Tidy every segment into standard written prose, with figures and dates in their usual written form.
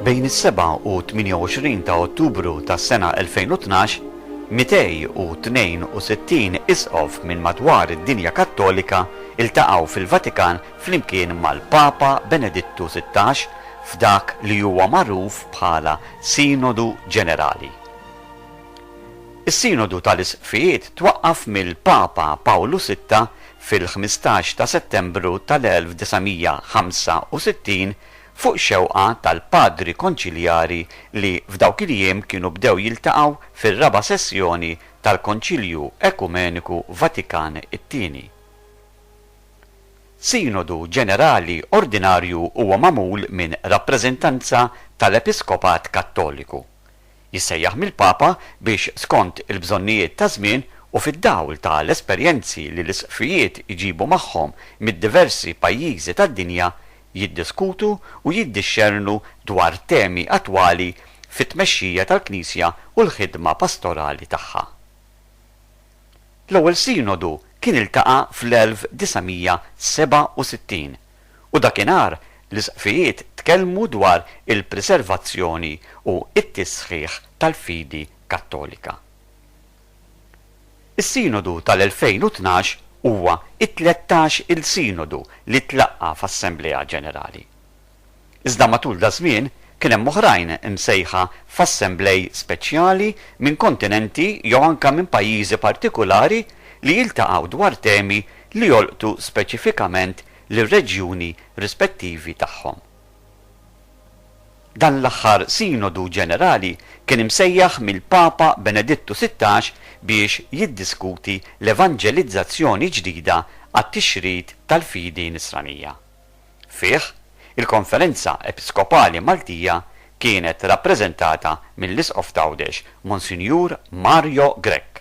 Bejn is-7 u 28 ta' Ottubru tas-sena 2012, 262 isqof minn madwar id-dinja Kattolika iltaqgħu fil-Vatikan flimkien mal-Papa Benedittu XVI f'dak li huwa magħruf bħala Sinodu Ġenerali. Is-Sinodu tal-Isqfijiet twaqqaf mill-Papa Pawlu VI fil-15 ta' Settembru tal-1965 fuq xewqa tal-Padri Konċiljari li f'dawk il-jiem kienu bdew jiltaqgħu fir-raba' sessjoni tal-Konċilju Ekumeniku Vatikan II. Sinodu Ġenerali Ordinarju huwa magħmul minn rappreżentanza tal-Episkopat Kattoliku. Jissejjaħ mill-Papa biex skont il-bżonnijiet ta' żmien u fid-dawl tal-esperjenzi li l-isqfijiet iġibu magħhom mid-diversi pajjiżi tad-dinja jiddiskutu u jiddixxernu dwar temi attwali fit-tmexxija tal-Knisja u l-ħidma pastorali tagħha. L-ewwel sinodu kien iltaqa' fl-1967 u dakinhar l-isqfijiet tkellmu dwar il-preservazzjoni u t-tisħiħ tal-fidi Kattolika. Is-sinodu tal-2012 huwa it-13 il-sinodu li tlaqqa f'Assembleja Ġenerali. Iżda matul da żmien kien hemm oħrajn imsejħa f'assemblej speċjali minn kontinenti jew anke minn pajjiżi partikulari li jiltaqgħu dwar temi li jolqtu speċifikament lir-reġjuni rispettivi tagħhom. Dan l-aħħar Sinodu Ġenerali kien imsejjaħ mill-Papa Benedittu XVI biex jiddiskuti l-evanġelizzazzjoni ġdida għat-tixrid tal-fidi Nisranija. Fih, il-Konferenza Episkopali Maltija kienet rappreżentata mill-Isqof Għawdex Monsinjur Mario Grech.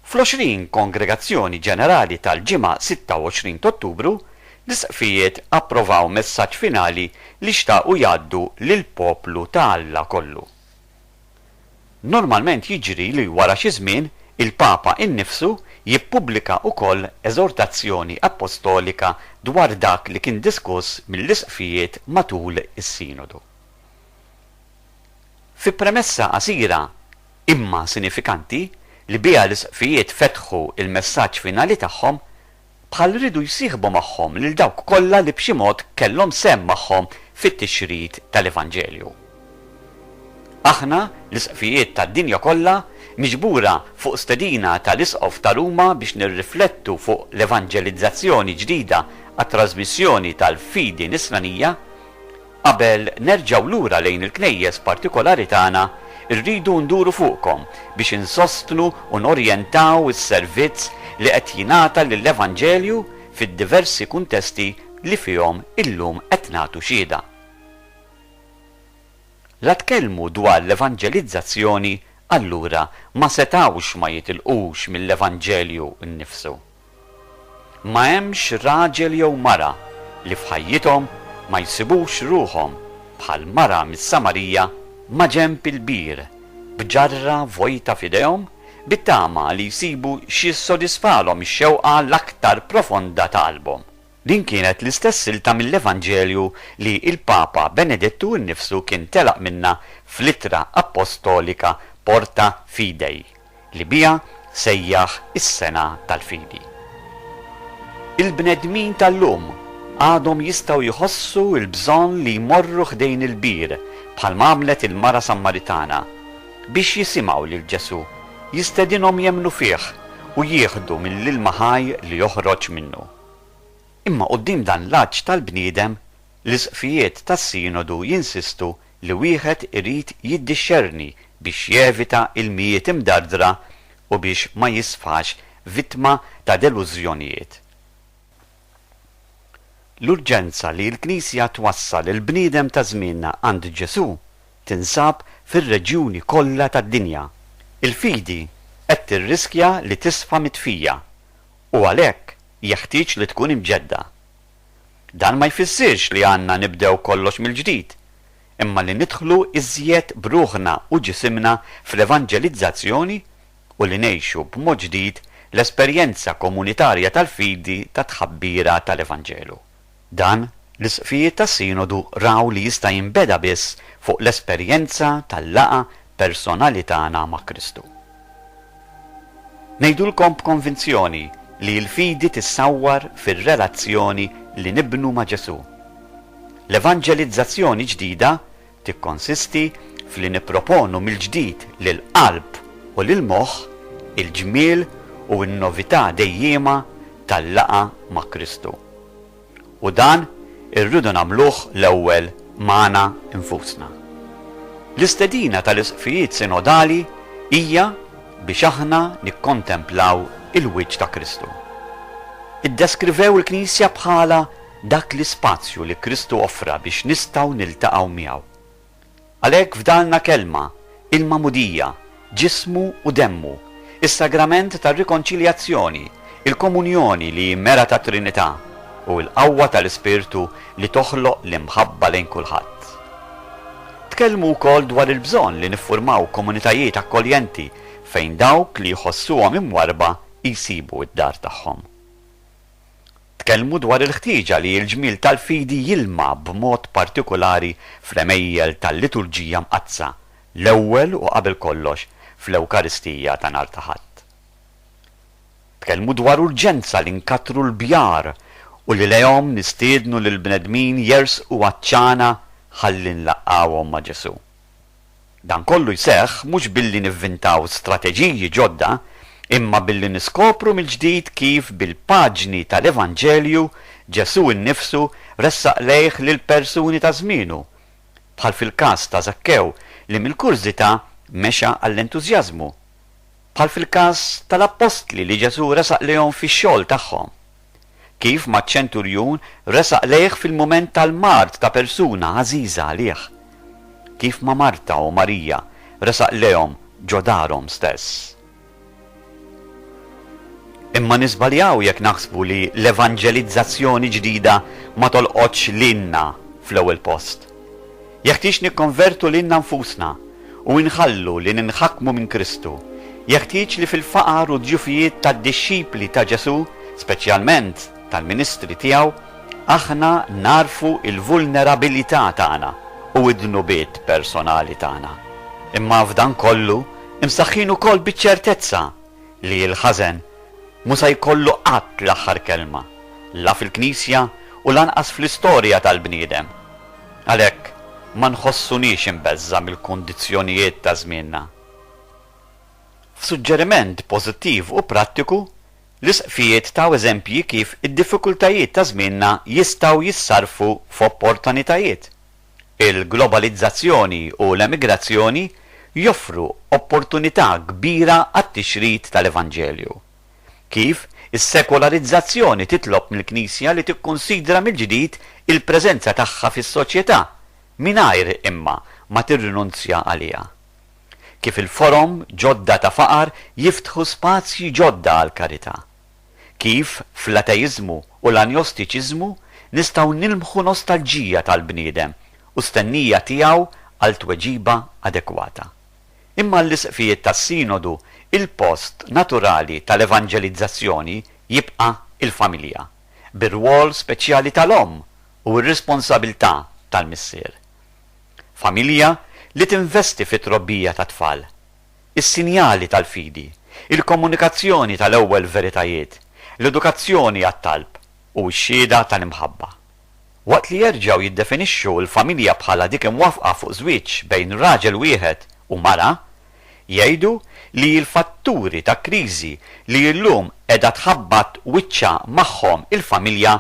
Fl-20 Kongregazzjoni Ġenerali tal-ġimgħa 26 Ottubru, l-isqfijiet approvaw messaġġ finali li xtaqu jgħaddu lill-poplu ta' Alla kollu. Normalment jiġri li wara xi żmien il-Papa innifsu jippubblika wkoll eżortazzjoni apostolika dwar dak li kien diskuss mill-isqfijiet matul is-Sinodu. Fi premessa qasira imma sinifikanti li biha l-isqfijiet fetħu il-messaġġ finali tagħhom bħal ridu jsieħbu magħhom lil dawk kollha li b'xi mod kellhom sehem magħhom fit-tixrid tal-Evanġelju. Aħna l-isqfijiet tad-dinja kollha miġbura fuq stedina tal-Isqof ta' Ruma biex nirriflettu fuq l-evanġelizzazzjoni ġdida għat-trasmissjoni tal-fidi Nisranija, qabel nerġgħu lura lejn il-knejjes partikolari tagħna irridu nduru fuqkom biex insostnu u norjentaw is-servizz li qed jingħata lill-Evanġelju fid-diversi kuntesti li fihom illum qed nagħtu xhieda. La tkellmu dwar l-evanġelizzazzjoni allura ma setawx ma jitilqux mill-Evanġelju nnifsu. Ma hemmx raġel jew mara li f'ħajjithom ma jsibux ruhom bħal mara mis-Samarija ma' ġenb il-bir b'ġarra vojta f'idejhom bit-tama li jsibu xi jissodisfalhom ix-xewqa l-aktar profonda ta' qalbhom. Din kienet l-istess silta mill-Evanġelju li il-Papa Benedittu nnifsu kien telaq minnha fl-ittra apostolika Porta Fidei li biha sejjaħ is-sena tal-fidi. Il-bnedmin tal-lum għadhom jistgħu jħossu l-bżonn li jmorru ħdejn il-bir bħal għamlet il-mara Sammaritana biex jisimgħu lil Ġesu, jistedinhom jemmnu fih u jieħdu mill-ilma ħaj li joħroġ minnu. Imma quddiem dan l-għaġġ tal-bniedem, l-isqfijiet tas-Sinodu jinsistu li wieħed irid jiddixxerni biex jevita il-mijiet imdardra u biex ma jisfax vittma ta' delużjonijiet. L-urġenza li l-Knisja twassal il-bniedem ta' żmienna għand Ġesu tinsab fir-reġjuni kollha tad-dinja. Il-fidi qed tirriskja li tisfa' mitfija u għalhekk jeħtieġ li tkun imġedda. Dan ma jfissirx li għandna nibdew kollox mill-ġdid, imma li nidħlu iżjed bruħna u ġisimna fl-evanġelizzazzjoni u li ngħixu b'mod ġdid l-esperjenza komunitarja tal-fidi ta' tħabbira tal-Evanġelu. Dan L-isqfijiet tas-sinodu raw li jista' jinbeda biss fuq l-esperjenza tal-laqa personali tagħna ma' Kristu. Ngħidulkom b'konvinzjoni li l-fidi tissawwar fir-relazzjoni li nibnu ma' Ġesu. L-evanġelizzazzjoni ġdida tikkonsisti f'li nipproponu mill-ġdid lill-qalb u lill-moħħ il-ġmiel u n-novità dejjiema tal-laqa ma' Kristu. U dan irridu nagħmluh l-ewwel magħna infusna. L-istedina tal-isqfijiet sinodali hija biex aħna nikkontemplaw il-wiġġ ta' Kristu. Iddeskrivew il-Knisja bħala dak l-ispazju li Kristu offra biex nistgħu niltaqgħu miegħu. Għalhekk f'dalna kelma, il-mamudija, ġismu u demmu, is-sagrament tar-rikonċiljazzjoni, il-komunjoni li jimmera ta' Trinità u l-qawwa tal-Ispirtu li toħloq l-imħabba lejn kulħadd. Tkellmu wkoll dwar il-bżonn li niffurmaw komunitajiet akkoljenti fejn dawk li jħossuhom imwarba jsibu id-dar tagħhom. Tkellmu dwar il-ħtieġa li l-ġmiel tal-fidi jilma' b'mod partikolari fl-emejjel tal-liturġija mqazza, l-ewwel u qabel kollox fl-Ewkaristija ta' nhar ta' Ħadd. Tkellmu dwar urġenza li nkattru l-bjar u li lejhom nistiednu lil bnedmin jersqu għaċ-ċana ħalli nlaqqawhom ma' Ġesu. Dan kollu jseħħ mhux billi nivvintaw strateġiji ġodda, imma billi niskopru mill-ġdid kif bil-paġni tal-Evanġelju Ġesu innifsu ressaq lejh lil persuni ta' żmienu, bħal fil-każ ta' Zakkew li mill-kurżità mexa għall-entużjażmu, bħal fil-każ tal-Apostli li Ġesu resaq lejhom fix-xogħol tagħhom, kif maċ-ċenturjun resaq lejh fil-mument tal-mard ta' persuna għażiża għalih, kif ma' Marta u Marija resaq lejhom ġo darhom stess. Imma nisbaljaw jekk naħsbu li l-evanġelizzazzjoni ġdida ma tolqotx lilna fl-ewwel post. Jeħtieġ nikkonvertu lilna nfusna u nħallu li ninħakmu minn Kristu. Jeħtieġ li fil-faqar u d-ġufijiet tad-dixxipli ta' Ġesu, speċjalment tal-ministri tiegħu, aħna narfu il-vulnerabilità tagħna u d-dnubiet personali tagħna. Imma f'dan kollu imsaħħin ukoll biċ-ċertezza li l-ħażen mhux se jkollu qatt l-aħħar kelma, la fil-Knisja u lanqas fl-istorja tal-bniedem. Għalhekk ma nħossunix imbeżza mill-kundizzjonijiet ta' żmienna. F'suġġeriment pożittiv u prattiku, l-isqfijiet taw eżempji kif id-diffikultajiet ta' żmienna jistgħu jissarfu f'opportunitajiet. Il-globalizzazzjoni u l-emigrazzjoni joffru opportunità kbira għat-tixrid tal-Evanġelju. Kif is-sekolarizzazzjoni titlob mill-Knisja li tikkunsidra mill-ġdid il-preżenza tagħha fis-soċjetà mingħajr imma ma tirrinunzja għaliha. Kif il-forom ġodda ta' faqar jiftħu spazji ġodda għal karità. Kif fl-atejiżmu u l-anjostiċiżmu nistgħu nilmħu nostalġija tal-bniedem u stennija tiegħu għal tweġiba adekwata. Imma l-isqfijiet tas-sinodu il-post naturali tal-evanġelizzazzjoni jibqa' il-familja, bir-rwol speċjali tal-omm u r-responsabilità tal-missier. Familja li tinvesti fit-trobbija ta' tfal, is-sinjali tal-fidi, il-komunikazzjoni tal-ewwel veritajiet, l-edukazzjoni għat-talb u x-xhieda tal-imħabba. Waqt li jerġgħu jiddefinixxu l-familja bħala dik imwaffqa fuq żwieġ bejn raġel wieħed u mara, jgħidu li l-fatturi ta' kriżi li llum qiegħda tħabbat wiċċa magħhom il-familja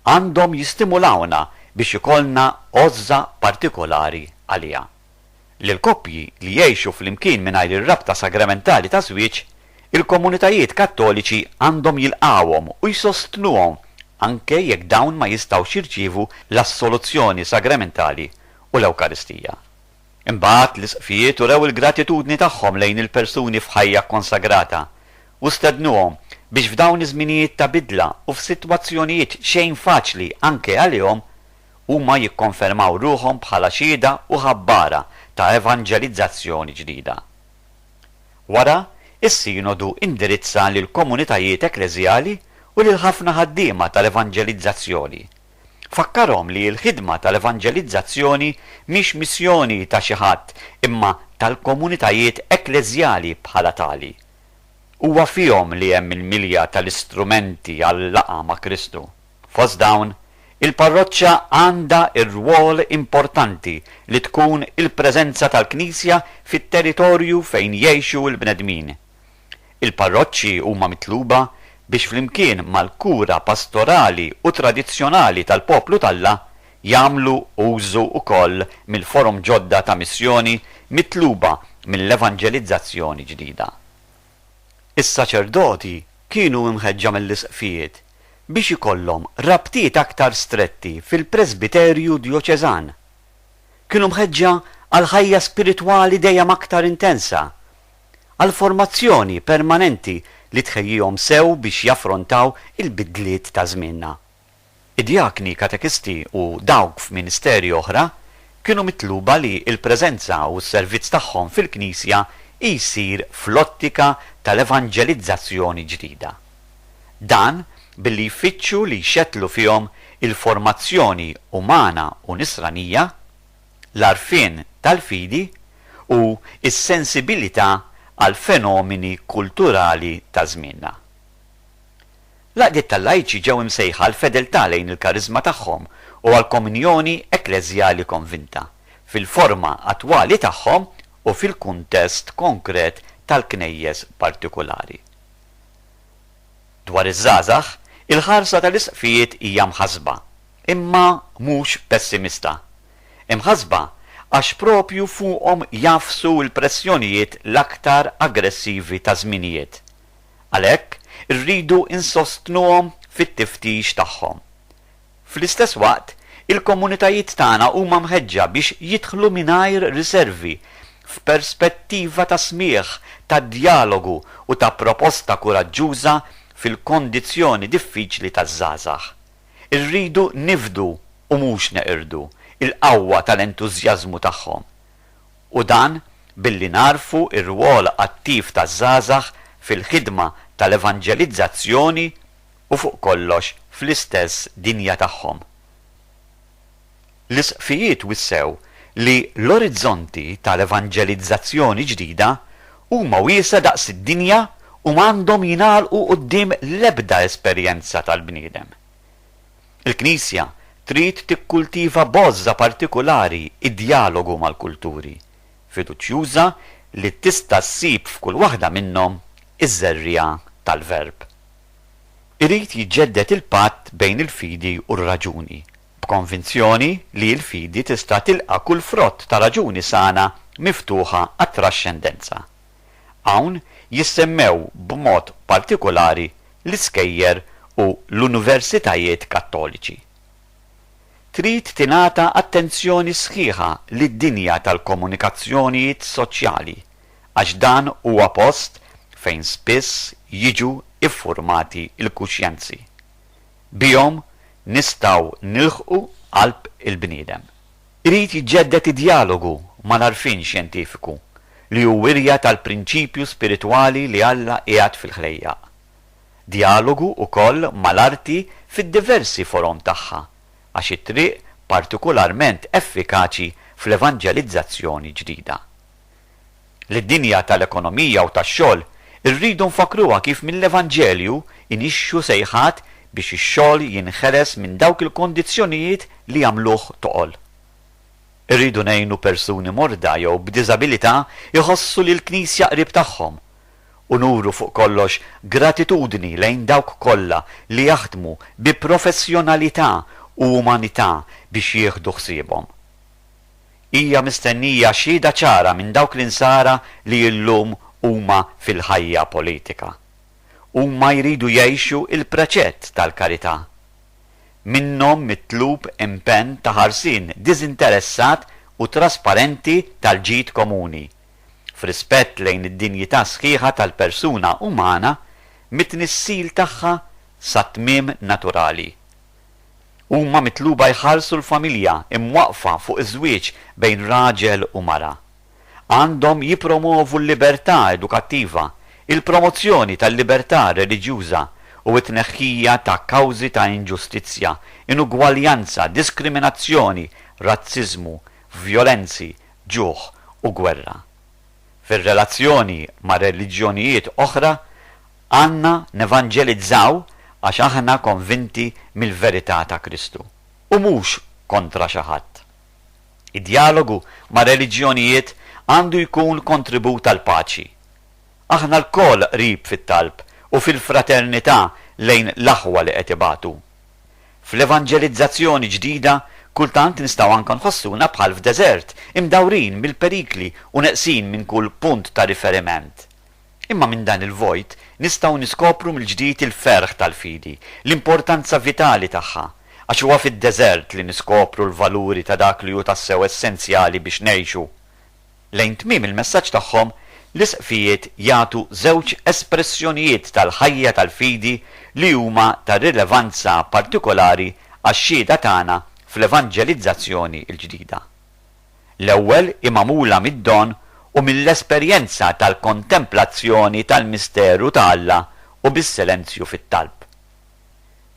għandhom jistimulawna biex ikollna għożża partikolari għaliha. Lil-koppji li jgħixu flimkien mingħajr ir-rabta sagramentali ta' żwieġ, il-komunitajiet Kattoliċi għandhom jilqawhom u jsostnuhom anke jekk dawn ma jistgħux jirċievu l-assoluzzjoni sagramentali u l-Ewkaristija. Imbagħad l-isqfijiet urew il-gratitudni tagħhom lejn il-persuni f'ħajja konsagrata u stednuhom biex f'dawn iż-żminijiet ta' bidla u f'sitwazzjonijiet xejn faċli anke għalihom huma jikkonfermaw ruhom bħala xhieda u ħabbara ta' evanġelizzazzjoni ġdida. Wara, is-sinodu indirizza lil komunitajiet ekleżjali u lil ħafna ħaddiema tal-evanġelizzazzjoni. Fakkarhom li l-ħidma tal-evanġelizzazzjoni mhix missjoni ta' xi ħadd imma tal-komunitajiet ekleżjali bħala tali. Huwa fihom li hemm il-milja tal-istrumenti għall-laqgħa ma' Kristu. Fost dawn, il-parroċċa għandha r-rwol importanti li tkun il-preżenza tal-Knisja fit-territorju fejn jgħixu l-bnedmin. Il-parroċċi huma mitluba biex flimkien mal-kura pastorali u tradizzjonali tal-poplu Talla jagħmlu użu wkoll mill-forom ġodda ta' missjoni mitluba mill-evanġelizzazzjoni ġdida. Is-saċerdoti kienu imħeġġa mill-isqfijiet biex ikollhom rabtiet aktar stretti fil-Presbiterju Djoċeżan. Kienu mħeġġa għal ħajja spiritwali dejjem aktar intensa, għal formazzjoni permanenti li tħejjihom sew biex jaffrontaw il-bidliet ta' żmienna. Id-djakni katekisti u dawk f'ministeri oħra kienu mitluba li l-preżenza u s-servizz tagħhom fil-Knisja jsir fl-ottika tal-evanġelizzazzjoni ġdida. Dan billi jfittxu li jxettlu fihom il-formazzjoni umana u nisranija, l-arfien tal-fidi u s-sensibilità għal fenomeni kulturali ta' żmienna. L-għaqdiet tal-lajċi ġew imsejħa l-fedeltà lejn il-kariżma tagħhom u għal komunjoni ekleżjali konvinta fil-forma attwali tagħhom u fil-kuntest konkret tal-knejjes partikulari. Dwar iż-żgħażagħ, il-ħarsa tal-isqfijiet hija mħassba, imma mhux pessimista. Imħassba għax propju fuqhom jafsu l-pressjonijiet l-aktar aggressivi ta' żminijiet. Għalhekk irridu insostnuhom fit-tiftix tagħhom. Fl-istess waqt, il-komunitajiet tagħna huma mħeġġa biex jidħlu mingħajr riservi f'perspettiva ta' smigħ, ta' dijalogu u ta' proposta kuraġġuża fil-kondizzjoni diffiċli taż-żgħażagħ. Irridu nifdu u mhux neqirdu il-qawwa tal-entużjażmu tagħhom. U dan billi narfu r-rwol attiv taż-żgħażagħ fil-ħidma tal-evanġelizzazzjoni u fuq kollox fl-istess dinja tagħhom. L-isqfijiet wissew li l-orizzonti tal-evanġelizzazzjoni ġdida huma wiesa daqs id-dinja u m'għandhom jingħalqu quddiem l-ebda esperjenza tal-bniedem. Il-Knisja trid tikkultiva bożza partikulari id-dialogu mal-kulturi, fiduċjuża li tista' ssib f'kull waħda minnhom iż-żerriegħa tal-verb. Irid jiġġedded il-patt bejn il-fidi u r-raġuni, b'konvinzjoni li l-fidi tista' tilqa' kull frott ta' raġuni sana miftuħa għat-traxxendenza. Hawn jissemmew b'mod partikulari l-iskejjer u l-universitajiet kattoliċi. Trid tingħata attenzjoni sħiħa lid-dinja tal-komunikazzjonijiet soċjali għax dan huwa post fejn spiss jiġu iffurmati l-kuxjenzi. Bihom nistgħu nilħqu qalb il-bniedem. Irid jiġġedded id-dialogu mal-għarfien xjentifiku li hu wirja tal-prinċipju spiritwali li Alla qiegħed fil-ħlejjaq. Dialogu wkoll mal-arti fid-diversi forom tagħha għax it-triq partikolarment effikaċi fl-evanġelizzazzjoni ġdida. Lid-dinja tal-ekonomija u tax-xogħol irridu nfakruha kif mill-Evanġelju inixxu sejħat biex ix-xogħol jinħeles minn dawk il-kondizzjonijiet li jagħmluh toqol. Irridu ngħinu persuni morda jew b'diżabilità iħossu li l-Knisja qrib tagħhom u nuru fuq kollox gratitudni lejn dawk kollha li jaħdmu bi professjonalità u umanità biex jieħdu ħsiebhom. Hija mistennija xhieda ċara minn dawk l-insara li llum huma fil-ħajja politika. Huma jridu jgħixu il-preċett tal-karità. Minnhom mitlub impenn ta' ħarsien diżinteressat u trasparenti tal-ġid komuni, f'rispett lejn id-dinjità sħiħa tal-persuna umana mit-tnissil tagħha sa tmiem naturali. Huma mitluba jħarsu l-familja imwaqfa fuq iż-żwieġ bejn raġel u mara. Għandhom jippromovu l-libertà edukattiva, il-promozzjoni tal-libertà reliġjuża u t-tneħħija ta' kawżi ta' inġustizzja, inugwaljanza, diskriminazzjoni, razziżmu, vjolenzi, ġuħ u gwerra. Fir-relazzjoni ma' reliġjonijiet oħra għandna nevanġelizzaw għax aħna konvinti mill-verità ta' Kristu u mhux kontra xi ħadd. Id-dialogu ma' reliġjonijiet għandu jkun kontribut għal paċi. Aħna l-koll qrib fit-talb u fil-fraternità lejn l-aħwa li qed ibatu. Fl-evanġelizzazzjoni ġdida kultant nistgħu anke nħossuna bħal f'deżert, imdawrin mill-perikli u neqsin minn kull punt ta' riferiment. Imma minn dan il-vojt nistgħu niskopru mill-ġdid il-ferħ tal-fidi, l-importanza vitali tagħha, għax huwa fid-deżert li niskopru l-valuri ta' dak li hu tassew essenzjali biex ngħixu. Lejn tmiem il-messaġġ tagħhom l-isqfijiet jagħtu żewġ espressjonijiet tal-ħajja tal-fidi li huma ta' rilevanza partikolari għax-xhieda tagħna fl-evanġelizzazzjoni l-ġdida. L-ewwel imagħmula mid-don u mill-esperjenza tal-kontemplazzjoni tal-misteru ta' Alla u bis-silenzju fit-talb.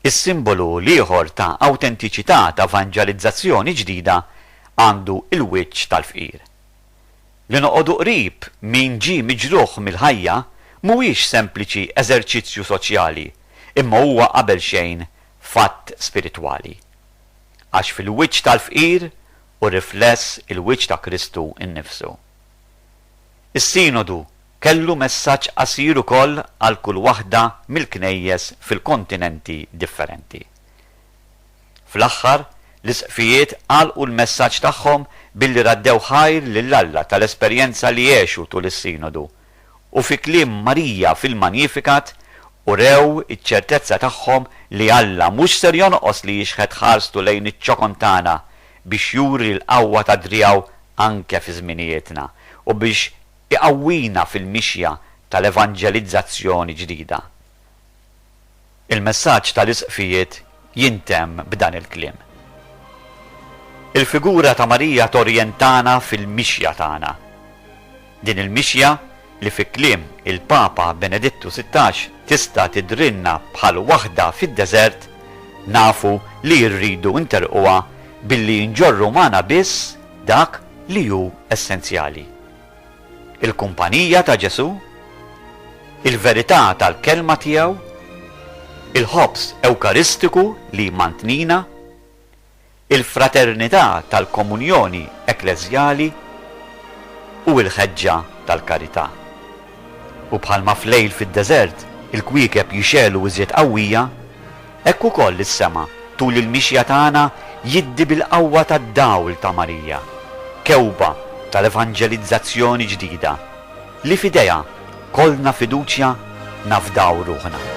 Is-simbolu ieħor ta' awtentiċità ta' evanġelizzazzjoni ġdida għandu il-wiċċ tal-fqir. Li noqogħdu qrib min ġie miġruħ mill-ħajja mhuwiex sempliċi eżerċizzju soċjali, imma huwa qabel xejn fatt spiritwali. Għax fil-wiċċ tal-fqir u rifless il-wiċċ ta' Kristu innifsu. Is-sinodu kellu messaġġ qasir ukoll għal kull waħda mill-knejjes fil-kontinenti differenti. Fl-aħħar l-isqfijiet għalqu l-messaġġ tagħhom billi raddew ħajr lill-Alla tal-esperjenza li jgħixu tul is-sinodu u fi kliem Marija fil-Magnificat urew iċ-ċertezza tagħhom li Alla mhux ser jonqos li jixħed ħarstu lejn iċ-ċokon tagħna biex juri l-qawwa ta' driegħu anke fi żminijietna u biex iqawwina fil-mixja tal-evanġelizzazzjoni ġdida. Il-messaġġ tal-isqfijiet jintemm b'dan il-kliem. Il-figura ta' Marija torjentana fil-mixja tagħna. Din il-mixja li fi kliem il-Papa Benedittu XVI tista' tidrinna bħal waħda fid-deżert nafu li rridu interquha billi nġorru magħna biss dak li hu essenzjali. Il-kumpanija ta' Ġesu, il-verità tal-kelma tiegħu, il-ħobs ewkaristiku li mantnina, il-fraternità tal-komunjoni ekleżjali u l-ħeġġa tal-karità. U bħalma flejl fid-deżert il-kwiekeb jixelu iżjed qawwija, hekk ukoll is-sema tul il-mixja tagħna jiddi bil-qawwa tad-dawl ta' Marija, kewba tal-evanġelizzazzjoni ġdida li f'idejha kollna fiduċja nafdaw ruħna.